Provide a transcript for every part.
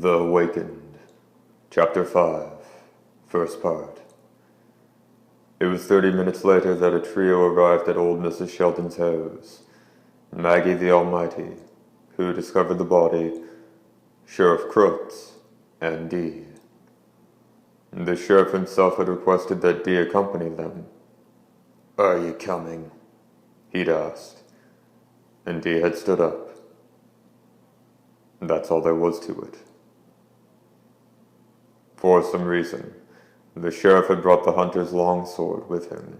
The Awakened, Chapter 5, First Part. It was 30 minutes later that a trio arrived at old Mrs. Sheldon's house. Maggie the Almighty, who discovered the body, Sheriff Crooks, and Dee. The sheriff himself had requested that Dee accompany them. "Are you coming?" he'd asked, and Dee had stood up. That's all there was to it. For some reason, the sheriff had brought the hunter's longsword with him.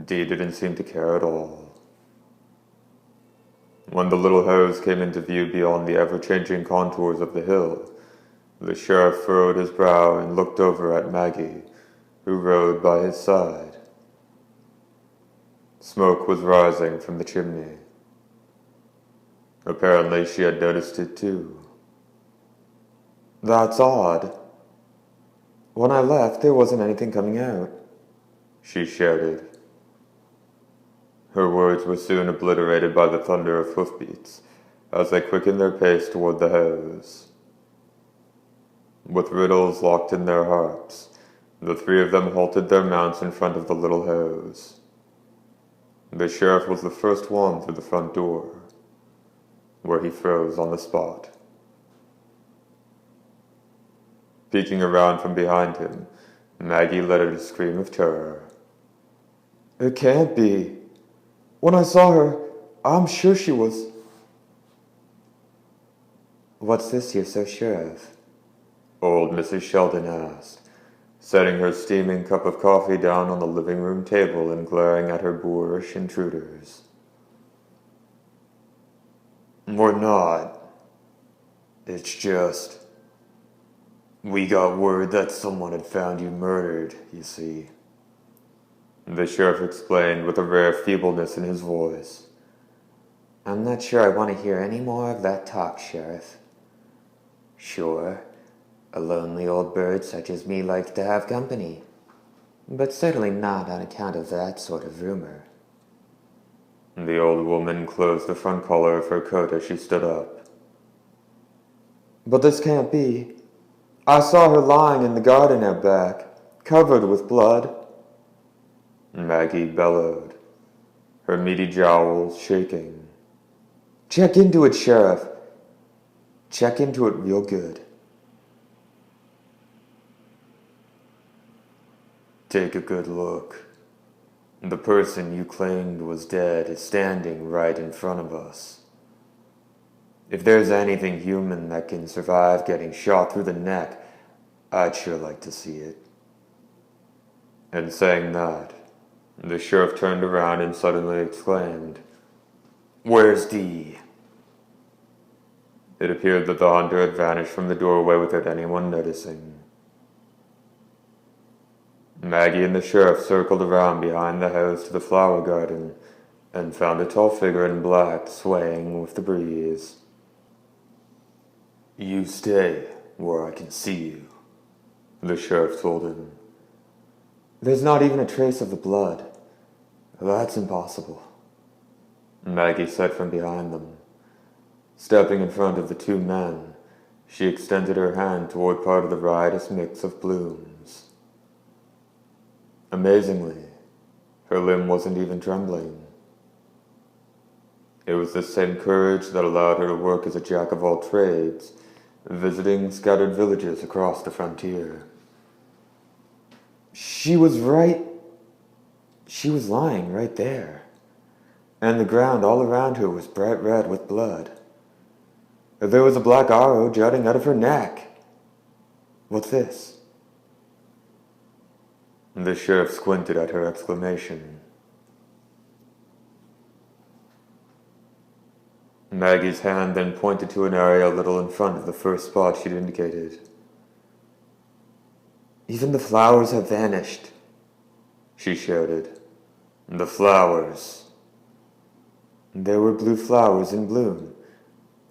Dee didn't seem to care at all. When the little house came into view beyond the ever-changing contours of the hill, the sheriff furrowed his brow and looked over at Maggie, who rode by his side. Smoke was rising from the chimney. Apparently she had noticed it too. "That's odd. When I left, there wasn't anything coming out," she shouted. Her words were soon obliterated by the thunder of hoofbeats as they quickened their pace toward the house. With riddles locked in their hearts, the three of them halted their mounts in front of the little house. The sheriff was the first one through the front door, where he froze on the spot. Peeking around from behind him, Maggie let out a scream of terror. "It can't be. When I saw her, I'm sure she was—" "What's this you're so sure of?" old Mrs. Sheldon asked, setting her steaming cup of coffee down on the living room table and glaring at her boorish intruders. "We're not. It's just... we got word that someone had found you murdered, you see," the sheriff explained with a rare feebleness in his voice. "I'm not sure I want to hear any more of that talk, Sheriff. Sure, a lonely old bird such as me likes to have company, but certainly not on account of that sort of rumor." The old woman closed the front collar of her coat as she stood up. "But this can't be. I saw her lying in the garden out back, covered with blood." Maggie bellowed, her meaty jowls shaking. "Check into it, Sheriff. Check into it real good." "Take a good look. The person you claimed was dead is standing right in front of us. If there's anything human that can survive getting shot through the neck, I'd sure like to see it." And saying that, the sheriff turned around and suddenly exclaimed, "Where's Dee?" It appeared that the hunter had vanished from the doorway without anyone noticing. Maggie and the sheriff circled around behind the house to the flower garden and found a tall figure in black swaying with the breeze. "You stay where I can see you," the sheriff told him. "There's not even a trace of the blood. That's impossible," Maggie said from behind them. Stepping in front of the two men, she extended her hand toward part of the riotous mix of blooms. Amazingly, her limb wasn't even trembling. It was the same courage that allowed her to work as a jack-of-all-trades, visiting scattered villages across the frontier. She was lying right there, and the ground all around her was bright red with blood. There was a black arrow jutting out of her neck. What's this? The sheriff squinted at her exclamation. Maggie's hand then pointed to an area a little in front of the first spot she'd indicated. "Even the flowers have vanished," she shouted. "The flowers?" "There were blue flowers in bloom,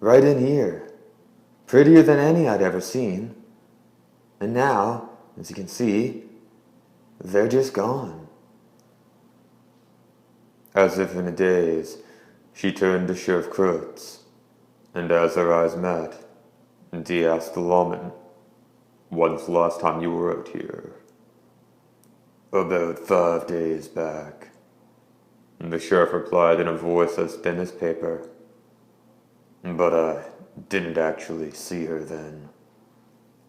right in here, prettier than any I'd ever seen. And now, as you can see, they're just gone." As if in a daze, she turned to Sheriff Crooks, and as their eyes met, Dee asked the lawman, "When's the last time you were out here?" "About 5 days back," the sheriff replied in a voice as thin as paper. "But I didn't actually see her then.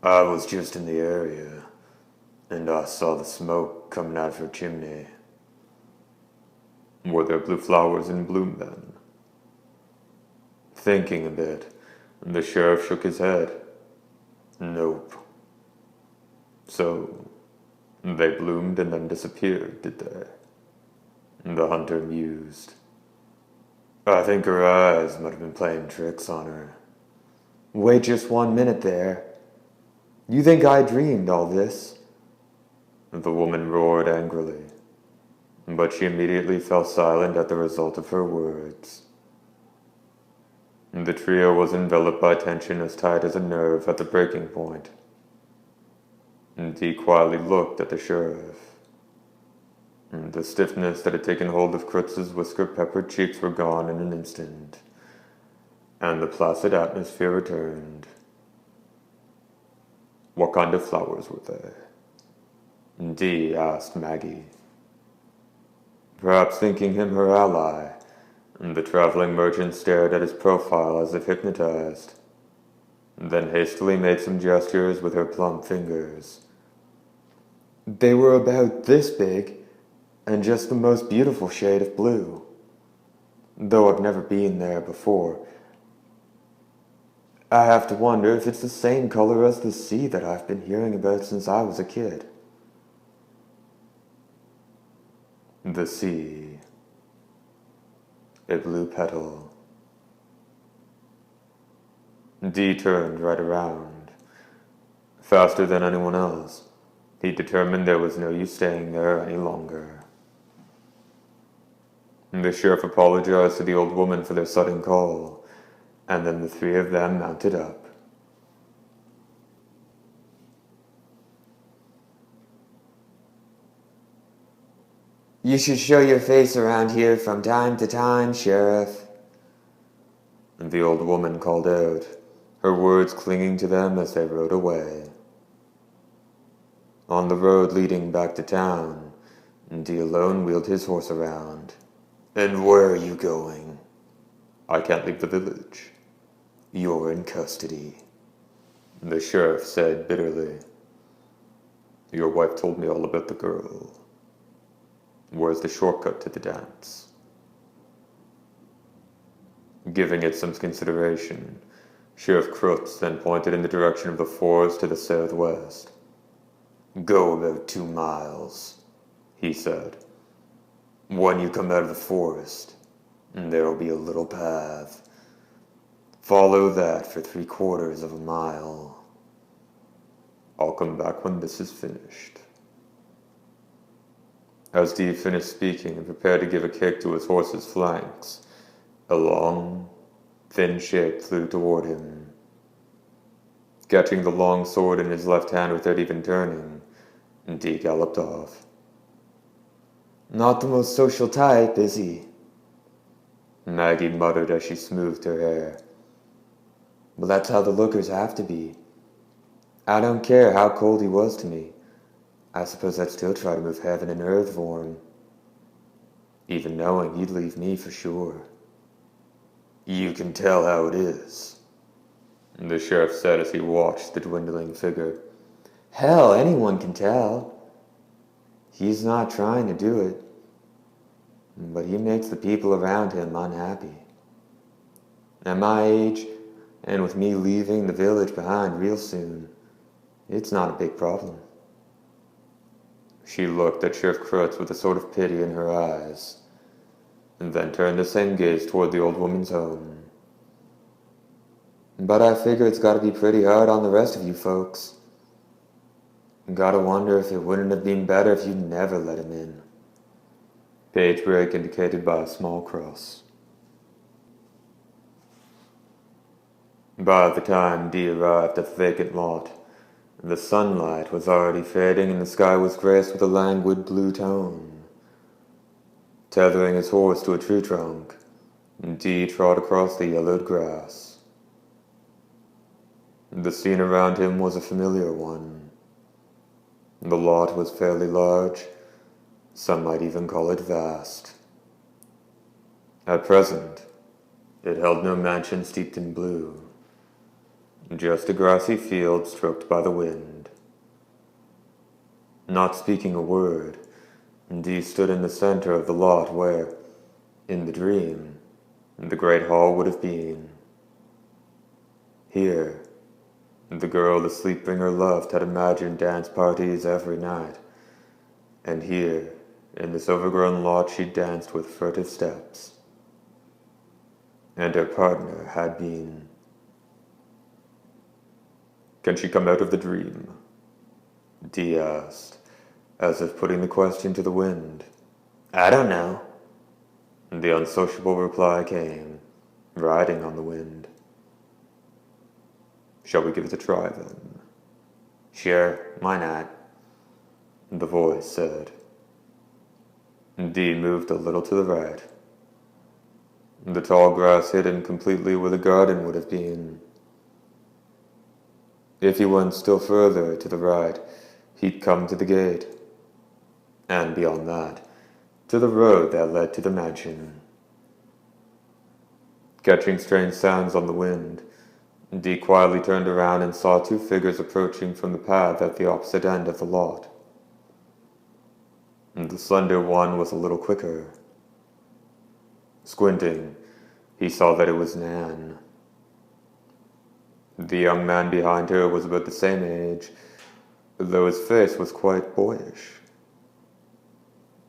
I was just in the area, and I saw the smoke coming out of her chimney." "Were there blue flowers in bloom then?" Thinking a bit, the sheriff shook his head. "Nope." "So, they bloomed and then disappeared, did they?" The hunter mused. "I think her eyes might have been playing tricks on her." "Wait just 1 minute there. You think I dreamed all this?" The woman roared angrily, but she immediately fell silent at the result of her words. The trio was enveloped by tension as tight as a nerve at the breaking point. Dee quietly looked at the sheriff. The stiffness that had taken hold of Krutz's whisker-peppered cheeks were gone in an instant, and the placid atmosphere returned. "What kind of flowers were they?" Dee asked Maggie. Perhaps thinking him her ally, the traveling merchant stared at his profile as if hypnotized, then hastily made some gestures with her plump fingers. "They were about this big, and just the most beautiful shade of blue. Though I've never been there before, I have to wonder if it's the same color as the sea that I've been hearing about since I was a kid." The sea. A blue petal. Dee turned right around. Faster than anyone else, he determined there was no use staying there any longer. The sheriff apologized to the old woman for their sudden call, and then the three of them mounted up. "You should show your face around here from time to time, Sheriff," the old woman called out, her words clinging to them as they rode away. On the road leading back to town, Dee alone wheeled his horse around. "And where are you going?" "I can't leave the village." "You're in custody," the sheriff said bitterly. "Your wife told me all about the girl. Where's the shortcut to the dance?" Giving it some consideration, Sheriff Krutz then pointed in the direction of the forest to the southwest. "Go about 2 miles," he said. "When you come out of the forest, there'll be a little path. Follow that for 3/4 of a mile. I'll come back when this is finished." As Dee finished speaking and prepared to give a kick to his horse's flanks, a long, thin shape flew toward him. Catching the long sword in his left hand without even turning, Dee galloped off. "Not the most social type, is he?" Maggie muttered as she smoothed her hair. "Well, that's how the lookers have to be. I don't care how cold he was to me. I suppose I'd still try to move heaven and earth for him, even knowing he'd leave me for sure." "You can tell how it is," the sheriff said as he watched the dwindling figure. "Hell, anyone can tell. He's not trying to do it, but he makes the people around him unhappy. At my age, and with me leaving the village behind real soon, it's not a big problem." She looked at Sheriff Krutz with a sort of pity in her eyes, and then turned the same gaze toward the old woman's home. "But I figure it's gotta be pretty hard on the rest of you folks. Gotta wonder if it wouldn't have been better if you'd never let him in." Page break indicated by a small cross. By the time Dee arrived at the vacant lot, the sunlight was already fading and the sky was graced with a languid blue tone. Tethering his horse to a tree trunk, Dee trod across the yellowed grass. The scene around him was a familiar one. The lot was fairly large, some might even call it vast. At present, it held no mansion steeped in blue, just a grassy field stroked by the wind. Not speaking a word, Dee stood in the center of the lot where, in the dream, the great hall would have been. Here, the girl the Sleepbringer loved had imagined dance parties every night, and here, in this overgrown lot, she danced with furtive steps. And her partner had been. "Can she come out of the dream?" Dee asked, as if putting the question to the wind. "I don't know." The unsociable reply came, riding on the wind. "Shall we give it a try, then?" "Sure, why not?" the voice said. Dee moved a little to the right. The tall grass hid him completely where the garden would have been. If he went still further to the right, he'd come to the gate, and beyond that, to the road that led to the mansion. Catching strange sounds on the wind, Dee quietly turned around and saw two figures approaching from the path at the opposite end of the lot. The slender one was a little quicker. Squinting, he saw that it was Nan. The young man behind her was about the same age, though his face was quite boyish.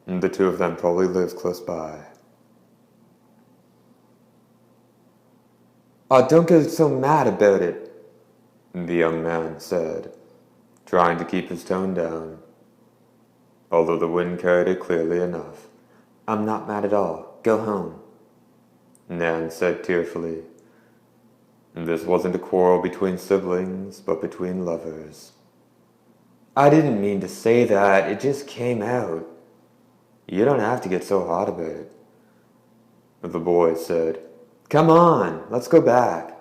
The two of them probably lived close by. "Oh, don't get so mad about it," the young man said, trying to keep his tone down, although the wind carried it clearly enough. "I'm not mad at all. Go home," Nan said tearfully. This wasn't a quarrel between siblings, but between lovers. "I didn't mean to say that. It just came out." "You don't have to get so hot about it," the boy said. "Come on, let's go back.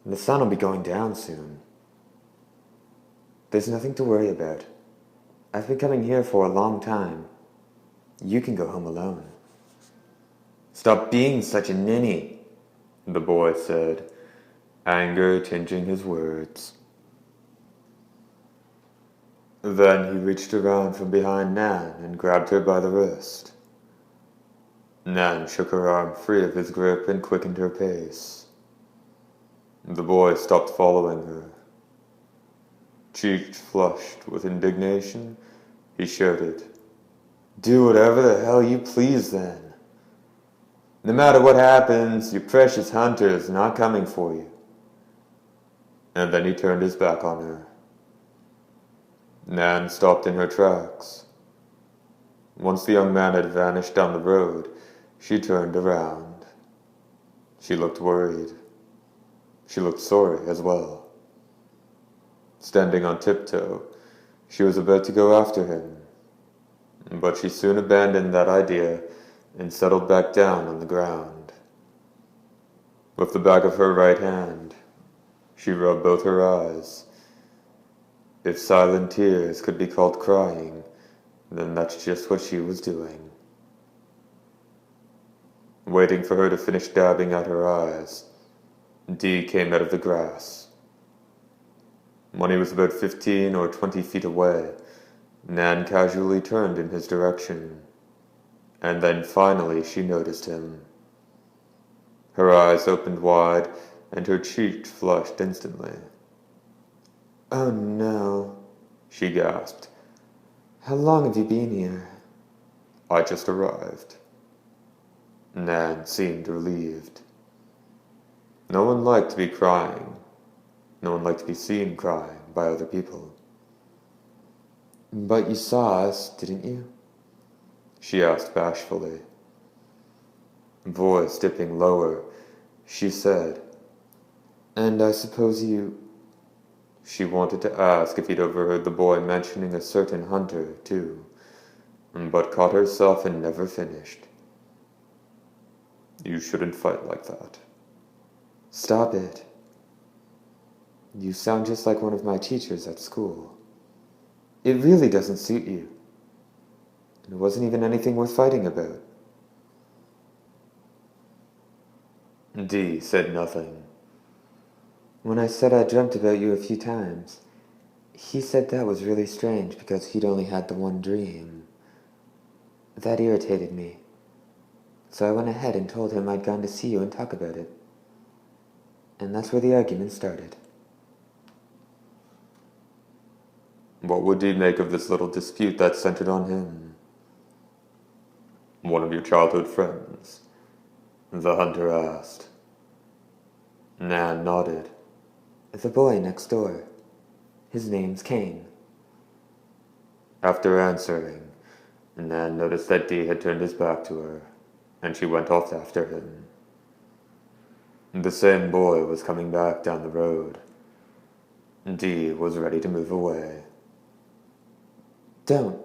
The sun will be going down soon." "There's nothing to worry about. I've been coming here for a long time. You can go home alone." "Stop being such a ninny," the boy said, anger tinging his words. Then he reached around from behind Nan and grabbed her by the wrist. Nan shook her arm free of his grip and quickened her pace. The boy stopped following her. Cheeks flushed with indignation, he shouted, "Do whatever the hell you please then. No matter what happens, your precious hunter is not coming for you." And then he turned his back on her. Nan stopped in her tracks. Once the young man had vanished down the road, she turned around. She looked worried. She looked sorry as well. Standing on tiptoe, she was about to go after him, but she soon abandoned that idea and settled back down on the ground. With the back of her right hand, she rubbed both her eyes. If silent tears could be called crying, then that's just what she was doing. Waiting for her to finish dabbing at her eyes, Dee came out of the grass. When he was about 15 or 20 feet away, Nan casually turned in his direction, and then finally she noticed him. Her eyes opened wide, and her cheeks flushed instantly. "Oh no," she gasped. "How long have you been here?" "I just arrived." Nan seemed relieved. No one liked to be crying. No one liked to be seen crying by other people. "But you saw us, didn't you?" she asked bashfully. Voice dipping lower, she said, "And I suppose you—" She wanted to ask if he'd overheard the boy mentioning a certain hunter, too, but caught herself and never finished. "You shouldn't fight like that." "Stop it." You sound just like one of my teachers at school. It really doesn't suit you. And it wasn't even anything worth fighting about. Dee said nothing. When I said I dreamt about you a few times, he said that was really strange because he'd only had the one dream. That irritated me. So I went ahead and told him I'd gone to see you and talk about it. And that's where the argument started. What would Dee make of this little dispute that centered on him? One of your childhood friends? The hunter asked. Nan nodded. The boy next door. His name's Kane. After answering, Nan noticed that Dee had turned his back to her, and she went off after him. The same boy was coming back down the road. Dee was ready to move away. Don't.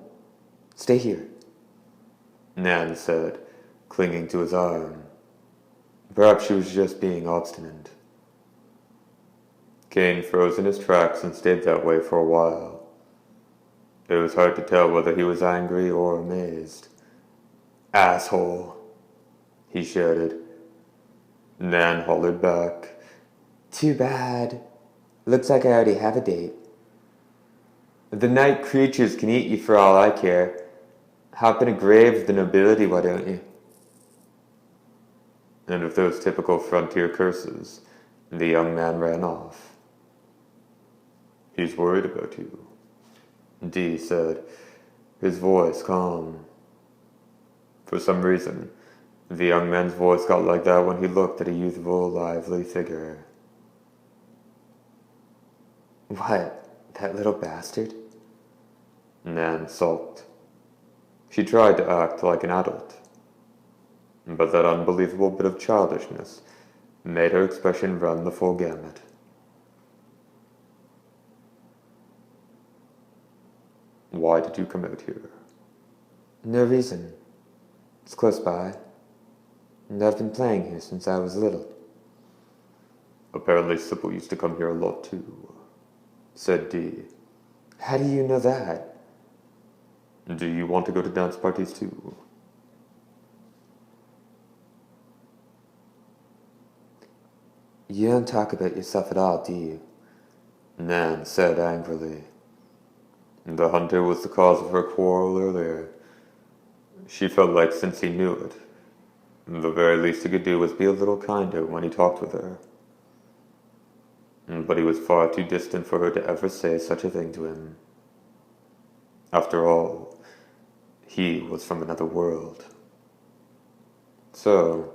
Stay here, Nan said, clinging to his arm. Perhaps she was just being obstinate. Kane froze in his tracks and stayed that way for a while. It was hard to tell whether he was angry or amazed. Asshole, he shouted. Nan hollered back. Too bad. Looks like I already have a date. The night creatures can eat you for all I care. Hop in a grave of the nobility, why don't you? And with those typical frontier curses, the young man ran off. He's worried about you, Dee said, his voice calm. For some reason, the young man's voice got like that when he looked at a youthful, lively figure. What, that little bastard? Nan sulked. She tried to act like an adult, but that unbelievable bit of childishness made her expression run the full gamut. Why did you come out here? No reason. It's close by, and I've been playing here since I was little. Apparently Sybil used to come here a lot too, said Dee. How do you know that? Do you want to go to dance parties too? You don't talk about yourself at all, do you? Nan said angrily. The hunter was the cause of her quarrel earlier. She felt like since he knew it, the very least he could do was be a little kinder when he talked with her. But he was far too distant for her to ever say such a thing to him. After all, he was from another world. So,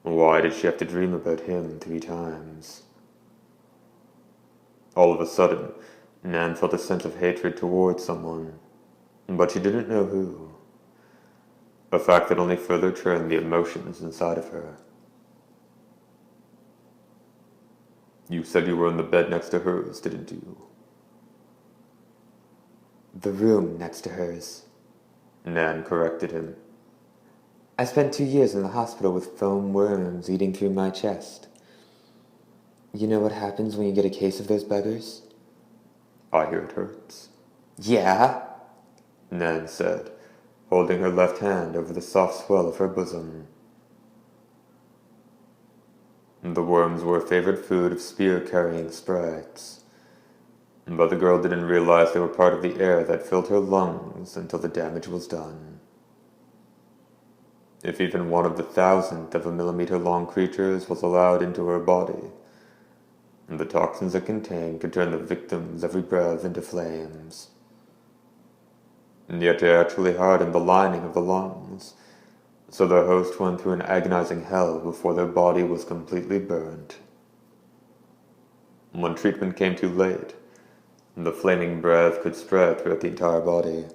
why did she have to dream about him 3 times? All of a sudden, Nan felt a sense of hatred towards someone, but she didn't know who. A fact that only further churned the emotions inside of her. You said you were in the bed next to hers, didn't you? The room next to hers, Nan corrected him. I spent 2 years in the hospital with foam worms eating through my chest. You know what happens when you get a case of those buggers? I hear it hurts. Yeah, Nan said, holding her left hand over the soft swell of her bosom. The worms were a favorite food of spear-carrying sprites, but the girl didn't realize they were part of the air that filled her lungs until the damage was done. If even one of the 1,000th of a millimeter-long creatures was allowed into her body, the toxins it contained could turn the victim's every breath into flames. And yet it actually hardened the lining of the lungs, so their host went through an agonizing hell before their body was completely burnt. When treatment came too late, the flaming breath could spread throughout the entire body,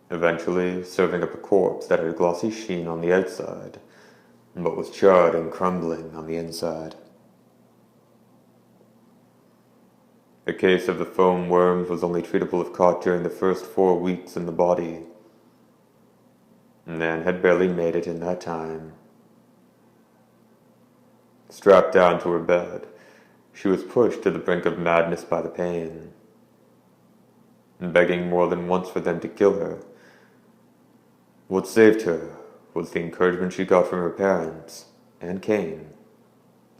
eventually serving up a corpse that had a glossy sheen on the outside, but was charred and crumbling on the inside. A case of the foam worms was only treatable if caught during the first 4 weeks in the body. Nan had barely made it in that time. Strapped down to her bed, She was pushed to the brink of madness by the pain, begging more than once for them to kill her. What saved her was the encouragement she got from her parents, and Kane,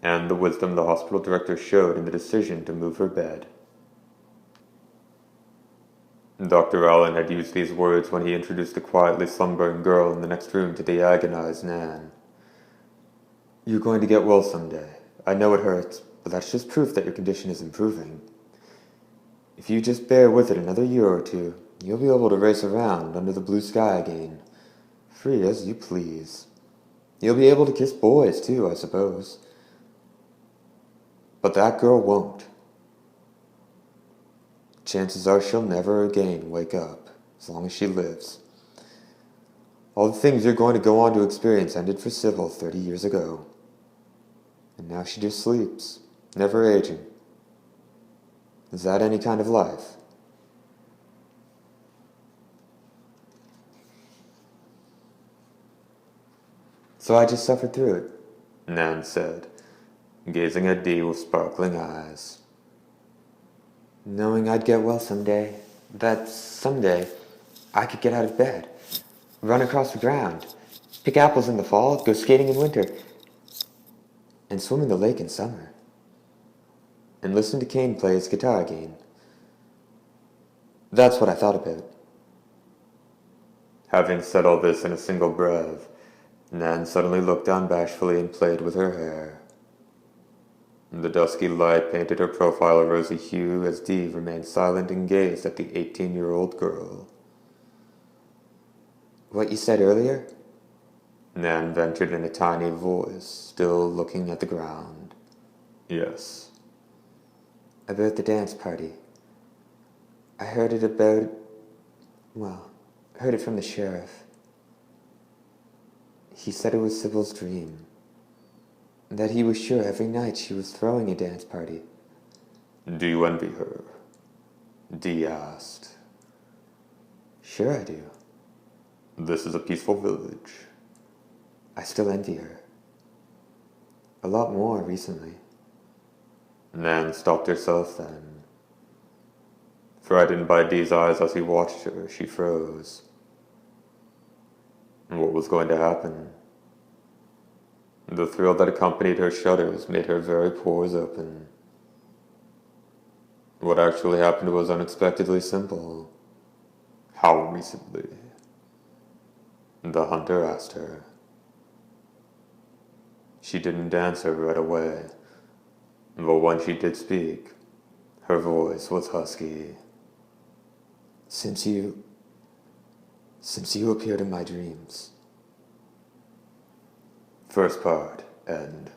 and the wisdom the hospital director showed in the decision to move her bed. Dr. Allen had used these words when he introduced the quietly slumbering girl in the next room to the agonized Nan. "You're going to get well someday. I know it hurts, but that's just proof that your condition is improving. If you just bear with it another year or two, you'll be able to race around under the blue sky again, free as you please. You'll be able to kiss boys, too, I suppose. But that girl won't. Chances are she'll never again wake up, as long as she lives. All the things you're going to go on to experience ended for Sybil 30 years ago. And now she just sleeps, never aging. Is that any kind of life?" "So I just suffered through it," Nan said, gazing at Dee with sparkling eyes. "Knowing I'd get well someday, that someday I could get out of bed, run across the ground, pick apples in the fall, go skating in winter, and swim in the lake in summer, and listen to Kane play his guitar again. That's what I thought about." Having said all this in a single breath, Nan suddenly looked down bashfully and played with her hair. The dusky light painted her profile a rosy hue as Dee remained silent and gazed at the 18-year-old girl. "What you said earlier?" Nan ventured in a tiny voice, still looking at the ground. "Yes." "About the dance party. I heard it from the sheriff. He said it was Sybil's dream. That he was sure every night she was throwing a dance party." "Do you envy her?" Dee asked. "Sure I do." "This is a peaceful village." "I still envy her. A lot more recently." Nan stopped herself then. Frightened by Dee's eyes as he watched her, she froze. What was going to happen? The thrill that accompanied her shudders made her very pores open. What actually happened was unexpectedly simple. "How recently?" the hunter asked her. She didn't answer right away, but when she did speak, her voice was husky. Since you appeared in my dreams." First part, end.